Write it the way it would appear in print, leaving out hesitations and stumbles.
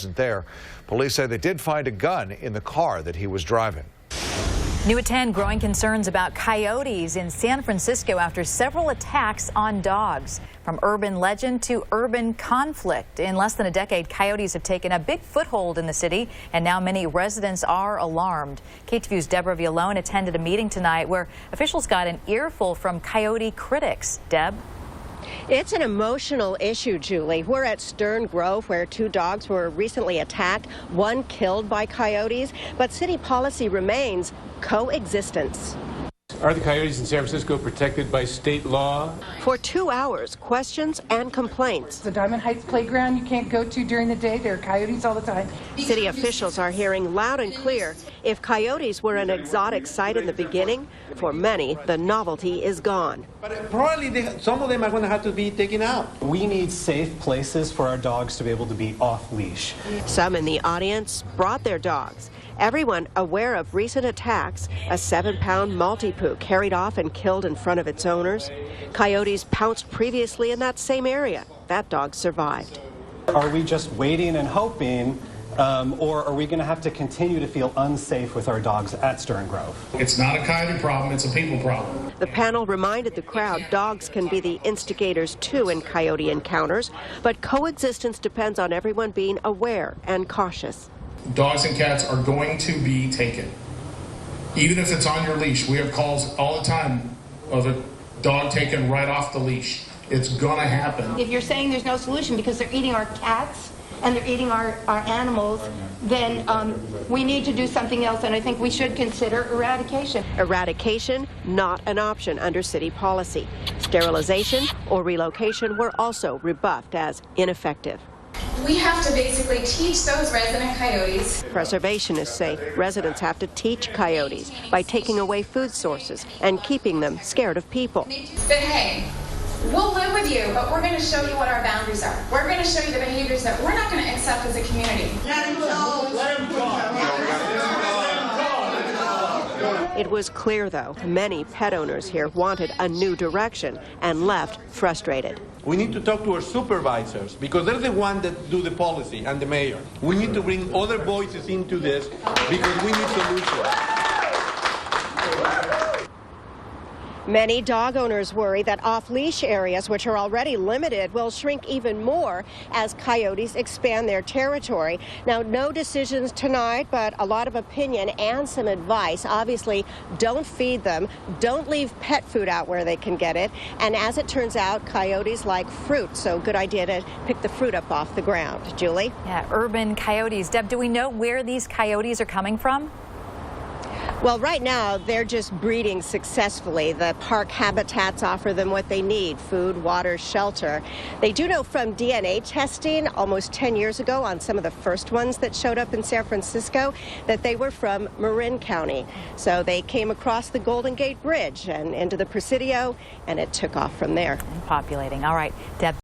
There, police say they did find a gun in the car that he was driving. New at 10, growing concerns about coyotes in San Francisco after several attacks on dogs. From urban legend to urban conflict. In less than a decade, coyotes have taken a big foothold in the city, and now many residents are alarmed. KTVU's Deborah Villone attended a meeting tonight where officials got an earful from coyote critics. Deb? It's an emotional issue, Julie. We're at Stern Grove, where 2 dogs were recently attacked, one killed by coyotes. But city policy remains coexistence. Are the coyotes in San Francisco protected by state law? For 2 hours, questions and complaints. The Diamond Heights playground you can't go to during the day. There are coyotes all the time. City officials are hearing loud and clear. If coyotes were an exotic sight in the beginning, for many, the novelty is gone. But probably some of them are going to have to be taken out. We need safe places for our dogs to be able to be off leash. Some in the audience brought their dogs. Everyone aware of recent attacks, a 7-pound Maltipoo carried off and killed in front of its owners. Coyotes pounced previously in that same area. That dog survived. Are we just waiting and hoping, or are we going to have to continue to feel unsafe with our dogs at Stern Grove? It's not a coyote problem, it's a people problem. The panel reminded the crowd dogs can be the instigators too in coyote encounters, but coexistence depends on everyone being aware and cautious. Dogs and cats are going to be taken. Even if it's on your leash. We have calls all the time of a dog taken right off the leash. It's gonna happen. If you're saying there's no solution because they're eating our cats and they're eating our animals, then we need to do something else, and I think we should consider eradication. Eradication, not an option under city policy. Sterilization or relocation were also rebuffed as ineffective. We have to basically teach those resident coyotes. Preservationists say residents have to teach coyotes by taking away food sources and keeping them scared of people. But hey, we'll live with you, but we're going to show you what our boundaries are. We're going to show you the behaviors that we're not going to accept as a community. It was clear, though, many pet owners here wanted a new direction and left frustrated. We need to talk to our supervisors because they're the ones that do the policy, and the mayor. We need to bring other voices into this because we need solutions. Many dog owners worry that off-leash areas, which are already limited, will shrink even more as coyotes expand their territory. Now, no decisions tonight, but a lot of opinion and some advice. Obviously, don't feed them. Don't leave pet food out where they can get it. And as it turns out, coyotes like fruit, so good idea to pick the fruit up off the ground. Julie? Yeah, urban coyotes. Deb, do we know where these coyotes are coming from? Well, right now, they're just breeding successfully. The park habitats offer them what they need: food, water, shelter. They do know from DNA testing almost 10 years ago on some of the first ones that showed up in San Francisco that they were from Marin County. So they came across the Golden Gate Bridge and into the Presidio, and it took off from there. Populating. All right, Deb.